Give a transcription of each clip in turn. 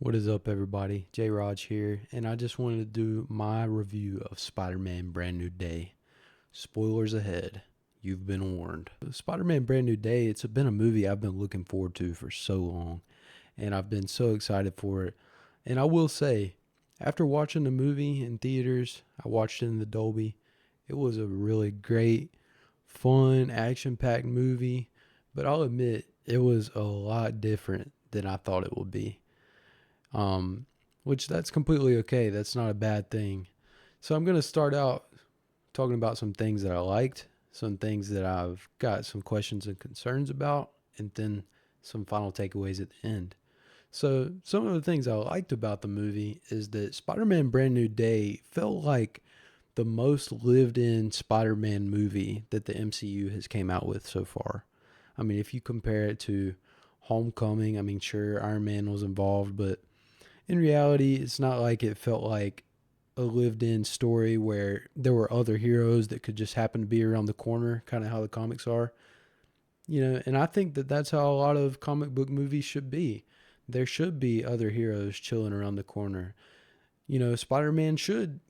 What is up, everybody? J Raj here, and I just wanted to do my review of Spider-Man Brand New Day. Spoilers ahead. You've been warned. Spider-Man Brand New Day, it's been a movie I've been looking forward to for so long, and I've been so excited for it. And I will say, after watching the movie in theaters, I watched it in the Dolby. It was a really great, fun, action packed movie, but I'll admit it was a lot different than I thought it would be. um, which that's completely okay. That's not a bad thing. So I'm going to start out talking about some things that I liked, some things that I've got some questions and concerns about, and then some final takeaways at the end. So some of the things I liked about the movie is that Spider-Man Brand New Day felt like the most lived-in Spider-Man movie that the MCU has came out with so far. I mean, if you compare it to Homecoming, I mean, sure, Iron Man was involved, but in reality, it's not like it felt like a lived in story where there were other heroes that could just happen to be around the corner, kind of how the comics are. And I think that that's how a lot of comic book movies should be. There should be other heroes chilling around the corner. Spider Man should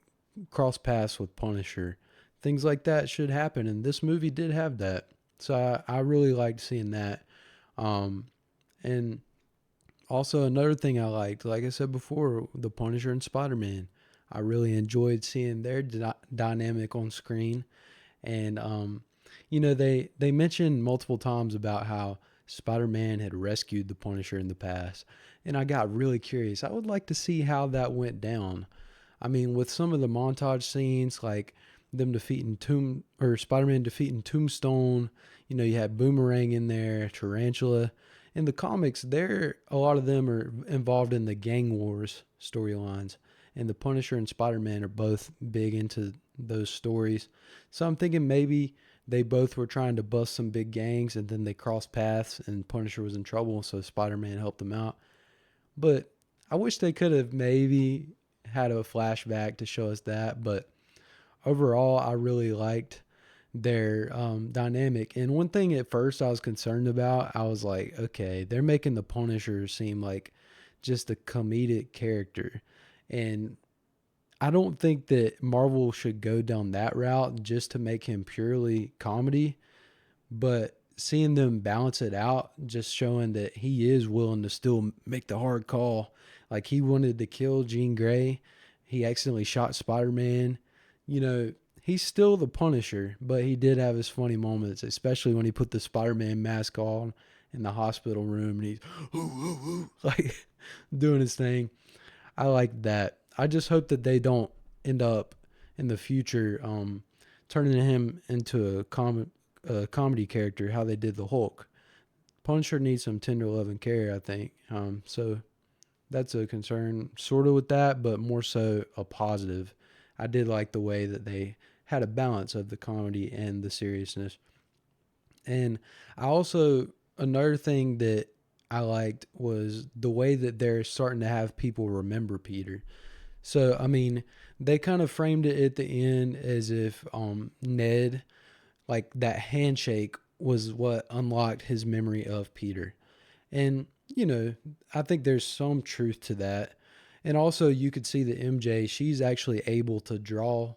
cross paths with Punisher. Things like that should happen, and this movie did have that. So I really liked seeing that. Um, and Also, another thing I liked, like I said before, the Punisher and Spider Man. I really enjoyed seeing their dynamic on screen, and they mentioned multiple times about how Spider Man had rescued the Punisher in the past, and I got really curious. I would like to see how that went down. I mean, with some of the montage scenes, like them defeating Spider Man defeating Tombstone. You had Boomerang in there, Tarantula. In the comics, a lot of them are involved in the gang wars storylines, and the Punisher and Spider Man are both big into those stories. So I'm thinking maybe they both were trying to bust some big gangs, and then they crossed paths, and Punisher was in trouble, so Spider Man helped them out. But I wish they could have maybe had a flashback to show us that. But overall, I really liked their dynamic. And one thing at first I was concerned about, I was like, okay, they're making the Punisher seem like just a comedic character. And I don't think that Marvel should go down that route just to make him purely comedy. But seeing them balance it out, just showing that he is willing to still make the hard call. Like he wanted to kill Jean Grey, he accidentally shot Spider Man. You know, he's still the Punisher, but he did have his funny moments, especially when he put the Spider Man mask on in the hospital room and he's like doing his thing. I like that. I just hope that they don't end up in the future turning him into a comedy character, how they did the Hulk. Punisher needs some tender love and care, I think. So that's a concern, sort of with that, but more so a positive. I did like the way that they had a balance of the comedy and the seriousness. And I also, another thing that I liked was the way that they're starting to have people remember Peter. So, I mean, they kind of framed it at the end as if Ned, like that handshake, was what unlocked his memory of Peter. And, I think there's some truth to that. And also, you could see that MJ, she's actually able to draw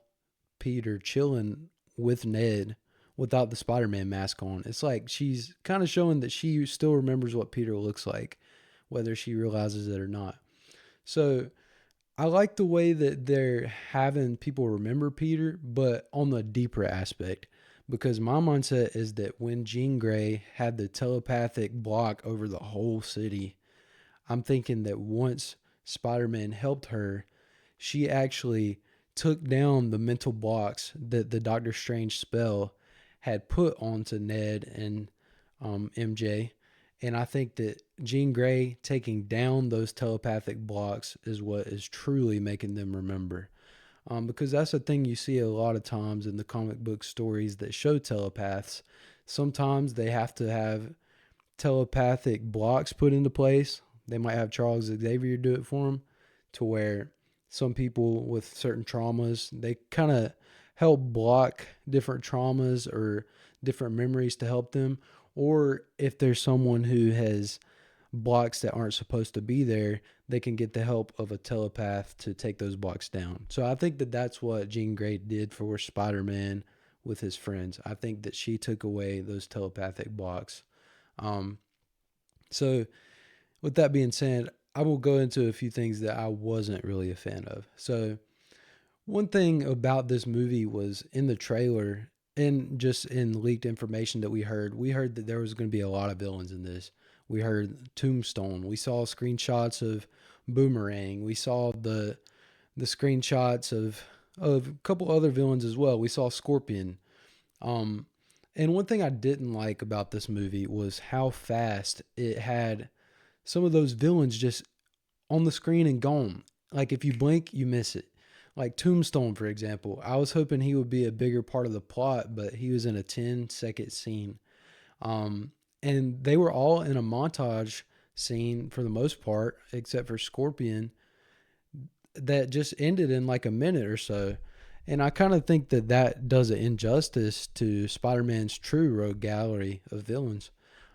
Peter chilling with Ned without the Spider Man mask on. It's like she's kind of showing that she still remembers what Peter looks like, whether she realizes it or not. So I like the way that they're having people remember Peter, but on the deeper aspect. Because my mindset is that when Jean Grey had the telepathic block over the whole city, I'm thinking that once Spider Man helped her, she actually took down the mental blocks that the Doctor Strange spell had put onto Ned and MJ. And I think that Jean Grey taking down those telepathic blocks is what is truly making them remember. Because that's a thing you see a lot of times in the comic book stories that show telepaths. Sometimes they have to have telepathic blocks put into place. They might have Charles Xavier do it for them, to where some people with certain traumas, they kind of help block different traumas or different memories to help them. Or if there's someone who has blocks that aren't supposed to be there, they can get the help of a telepath to take those blocks down. So I think that that's what Jean Grey did for Spider-Man with his friends. I think that she took away those telepathic blocks. Um, so with that being said, I will go into a few things that I wasn't really a fan of. So one thing about this movie was in the trailer and just in leaked information that we heard that there was going to be a lot of villains in this. We heard Tombstone. We saw screenshots of Boomerang. We saw the screenshots of a couple other villains as well. We saw Scorpion. Um, and one thing I didn't like about this movie was how fast it had some of those villains just on the screen and gone. Like if you blink, you miss it. Like Tombstone, for example. I was hoping he would be a bigger part of the plot, but he was in a 10-second scene. And they were all in a montage scene for the most part, except for Scorpion, that just ended in like a minute or so. And I kind of think that that does an injustice to Spider-Man's true rogue gallery of villains.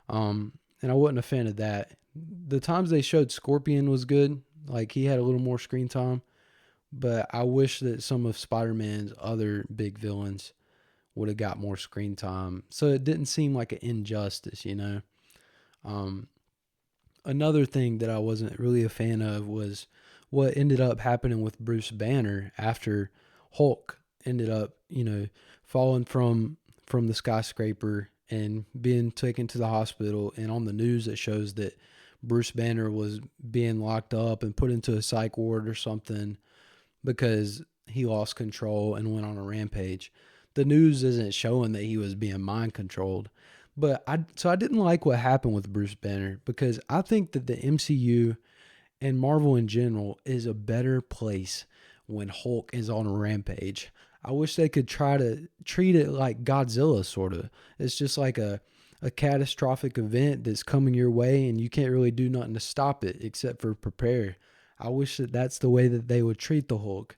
And I wasn't a fan of that. The times they showed Scorpion was good. Like he had a little more screen time. But I wish that some of Spider-Man's other big villains would have got more screen time. So it didn't seem like an injustice, you know? Um, Another thing that I wasn't really a fan of was what ended up happening with Bruce Banner after Hulk ended up, falling from the skyscraper and being taken to the hospital. And on the news, it shows that Bruce Banner was being locked up and put into a psych ward or something because he lost control and went on a rampage. The news isn't showing that he was being mind controlled. But I didn't like what happened with Bruce Banner because I think that the MCU and Marvel in general is a better place when Hulk is on a rampage. I wish they could try to treat it like Godzilla, sort of. It's just like a catastrophic event that's coming your way and you can't really do nothing to stop it except for prepare. I wish that that's the way that they would treat the Hulk.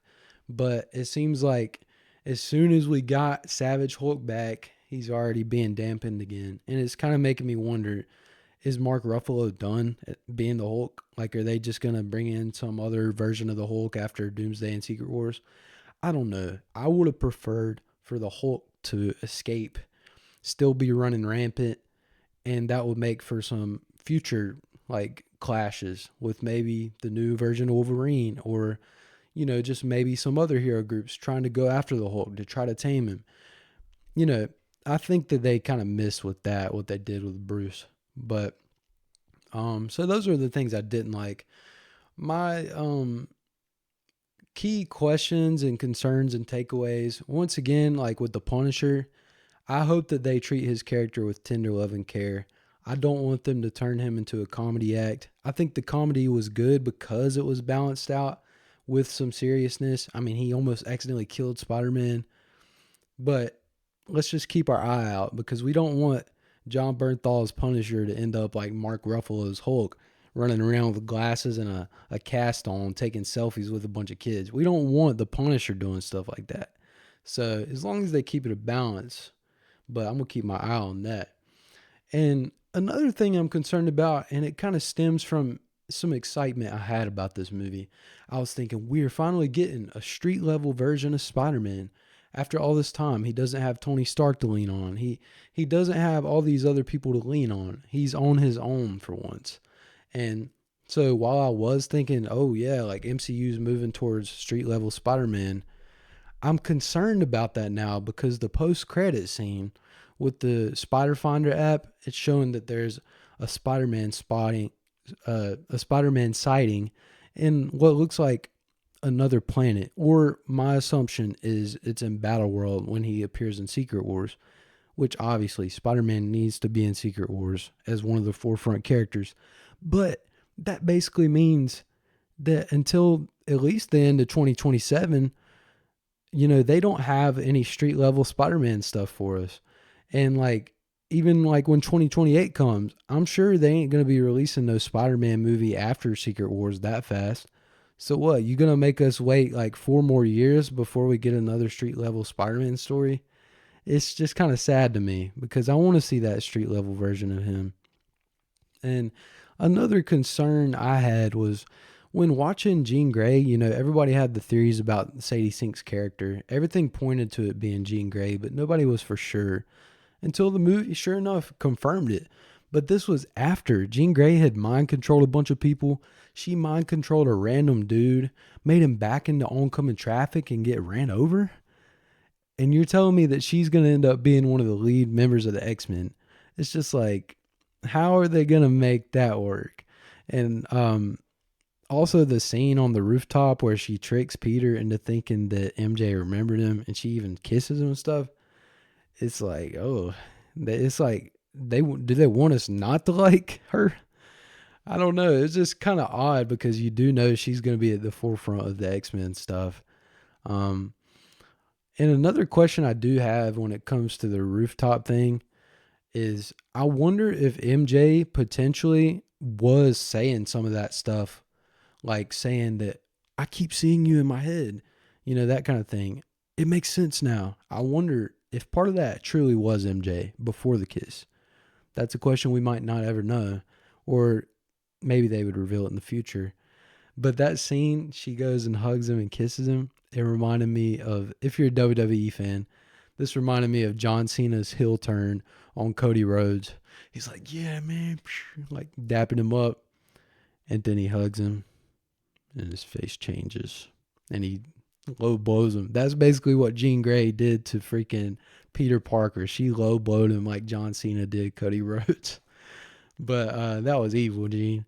But it seems like as soon as we got Savage Hulk back, he's already being dampened again. And it's kind of making me wonder, is Mark Ruffalo done at being the Hulk? Like, are they just going to bring in some other version of the Hulk after Doomsday and Secret Wars? I don't know. I would have preferred for the Hulk to escape, still be running rampant, and that would make for some future, like, clashes with maybe the new version of Wolverine or, just maybe some other hero groups trying to go after the Hulk to try to tame him. You know, I think that they kind of missed with that, what they did with Bruce. But so those are the things I didn't like. My key questions and concerns and takeaways, once again, like with the Punisher, I hope that they treat his character with tender love and care. I don't want them to turn him into a comedy act. I think the comedy was good because it was balanced out with some seriousness. I mean, he almost accidentally killed Spider-Man, but let's just keep our eye out because we don't want John Bernthal's Punisher to end up like Mark Ruffalo's Hulk, running around with glasses and a cast on, taking selfies with a bunch of kids. We don't want the Punisher doing stuff like that. So as long as they keep it a balance, but I'm going to keep my eye on that. And another thing I'm concerned about, and it kind of stems from some excitement I had about this movie. I was thinking, we're finally getting a street level version of Spider-Man. After all this time, he doesn't have Tony Stark to lean on. He doesn't have all these other people to lean on. He's on his own for once. And so while I was thinking, oh yeah, like MCU's moving towards street level Spider-Man, I'm concerned about that now because the post-credit scene with the Spider Finder app, it's showing that there's a Spider-Man sighting in what looks like another planet. Or my assumption is it's in Battle World when he appears in Secret Wars, which obviously Spider-Man needs to be in Secret Wars as one of the forefront characters. But that basically means that until at least the end of 2027, they don't have any street level Spider-Man stuff for us. And like, even like when 2028 comes, I'm sure they ain't going to be releasing no Spider-Man movie after Secret Wars that fast. So what, you going to make us wait like 4 more years before we get another street level Spider-Man story? It's just kind of sad to me because I want to see that street level version of him. And Another concern I had was when watching Jean Grey, everybody had the theories about Sadie Sink's character. Everything pointed to it being Jean Grey, but nobody was for sure until the movie, sure enough, confirmed it. But this was after Jean Grey had mind controlled a bunch of people. She mind controlled a random dude, made him back into oncoming traffic and get ran over. And you're telling me that she's going to end up being one of the lead members of the X-Men. It's just like, how are they going to make that work? And also the scene on the rooftop where she tricks Peter into thinking that MJ remembered him and she even kisses him and stuff. It's like, oh, it's like, do they want us not to like her? I don't know. It's just kind of odd because you do know she's going to be at the forefront of the X-Men stuff. Um, and another question I do have when it comes to the rooftop thing is I wonder if MJ potentially was saying some of that stuff, like saying that I keep seeing you in my head, that kind of thing. It makes sense now. I wonder if part of that truly was MJ before the kiss. That's a question we might not ever know, or maybe they would reveal it in the future. But that scene, she goes and hugs him and kisses him. It reminded me of, if you're a WWE fan, this reminded me of John Cena's heel turn on Cody Rhodes. He's like, yeah, man, like dapping him up. And then he hugs him and his face changes and he low blows him. That's basically what Jean Grey did to freaking Peter Parker. She low blowed him like John Cena did Cody Rhodes. But that was evil, Jean.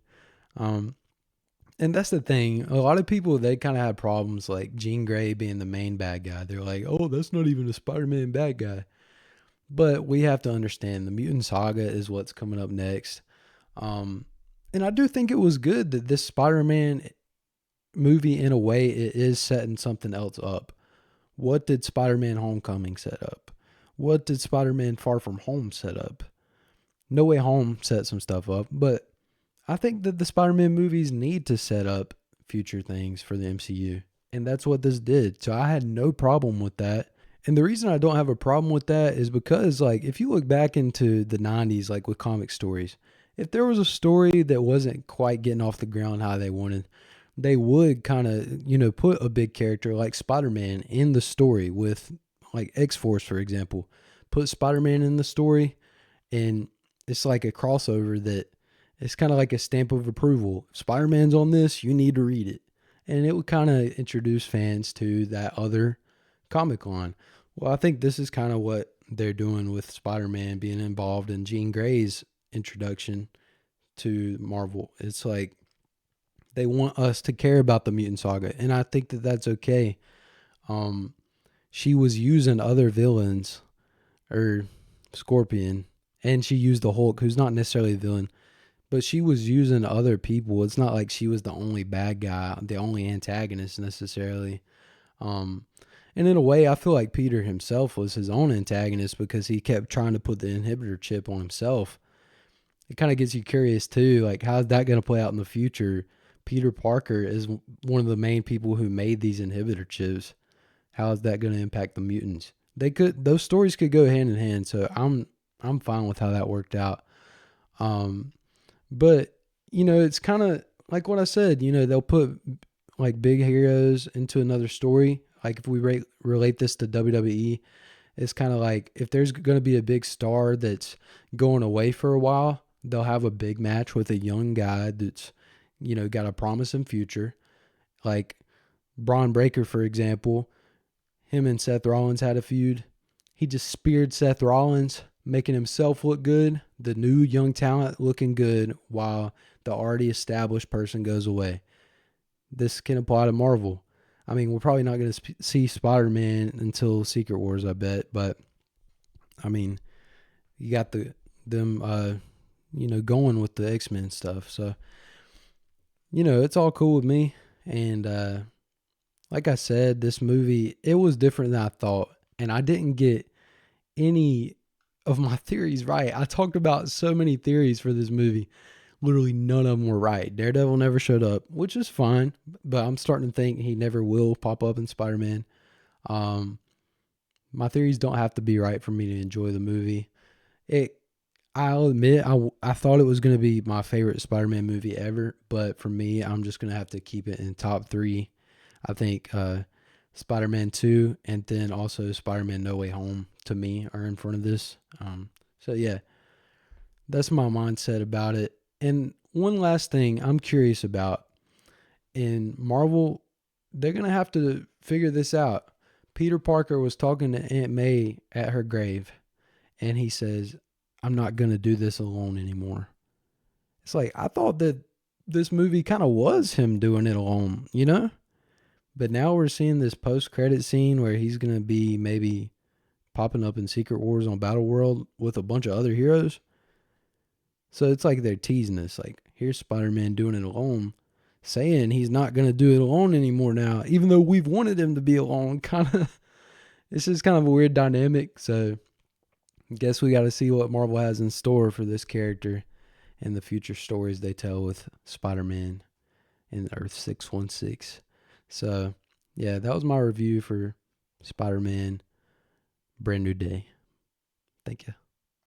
And that's the thing. A lot of people, they kind of have problems like Jean Grey being the main bad guy. They're like, oh, that's not even a Spider-Man bad guy. But we have to understand the Mutant Saga is what's coming up next. And I do think it was good that this Spider-Man movie, in a way, it is setting something else up. What did Spider-Man Homecoming set up? What did Spider-Man Far From Home set up? No Way Home set some stuff up, but I think that the Spider-Man movies need to set up future things for the MCU. And that's what this did. So I had no problem with that. And the reason I don't have a problem with that is because, like, if you look back into the 90s, like with comic stories, if there was a story that wasn't quite getting off the ground how they wanted, they would kind of, put a big character like Spider-Man in the story with, like, X-Force, for example. Put Spider-Man in the story, and it's like a crossover that it's kind of like a stamp of approval. If Spider-Man's on this, you need to read it. And it would kind of introduce fans to that other comic line. Well, I think this is kind of what they're doing with Spider-Man being involved in Jean Grey's introduction to Marvel. It's like they want us to care about the Mutant Saga, and I think that that's okay. She was using other villains, or Scorpion, and she used the Hulk, who's not necessarily a villain, but she was using other people. It's not like she was the only bad guy, the only antagonist necessarily. And in a way, I feel like Peter himself was his own antagonist because he kept trying to put the inhibitor chip on himself. It kind of gets you curious too, like how's that going to play out in the future? Peter Parker is one of the main people who made these inhibitor chips. How is that going to impact the mutants? Those stories could go hand in hand, so I'm fine with how that worked out. But it's kind of like what I said. They'll put like big heroes into another story. Like if we relate this to WWE, it's kind of like if there's going to be a big star that's going away for a while, they'll have a big match with a young guy that's, got a promising future. Like Braun Breaker, for example, him and Seth Rollins had a feud. He just speared Seth Rollins, making himself look good, the new young talent looking good, while the already established person goes away. This can apply to Marvel. I mean, we're probably not going to see Spider-Man until Secret Wars, I bet. But, I mean, you got them going with the X-Men stuff. So, it's all cool with me. And like I said, this movie, it was different than I thought. And I didn't get any of my theories right. I talked about so many theories for this movie. Literally none of them were right. Daredevil never showed up, which is fine, but I'm starting to think he never will pop up in Spider-Man. My theories don't have to be right for me to enjoy the movie. I'll admit I thought it was going to be my favorite Spider-Man movie ever, but for me, I'm just going to have to keep it in top three. I think Spider-Man 2 and then also Spider-Man No Way Home to me are in front of this. So yeah, that's my mindset about it. And one last thing I'm curious about in Marvel, they're going to have to figure this out. Peter Parker was talking to Aunt May at her grave, and he says, I'm not going to do this alone anymore. It's like, I thought that this movie kind of was him doing it alone, you know? But now we're seeing this post credit scene where he's going to be maybe popping up in Secret Wars on Battle World with a bunch of other heroes. So it's like they're teasing us. Like, here's Spider Man doing it alone, saying he's not going to do it alone anymore now, even though we've wanted him to be alone. Kind of, it's just kind of a weird dynamic. So I guess we got to see what Marvel has in store for this character and the future stories they tell with Spider-Man and Earth 616. So, yeah, that was my review for Spider-Man Brand New Day. Thank you.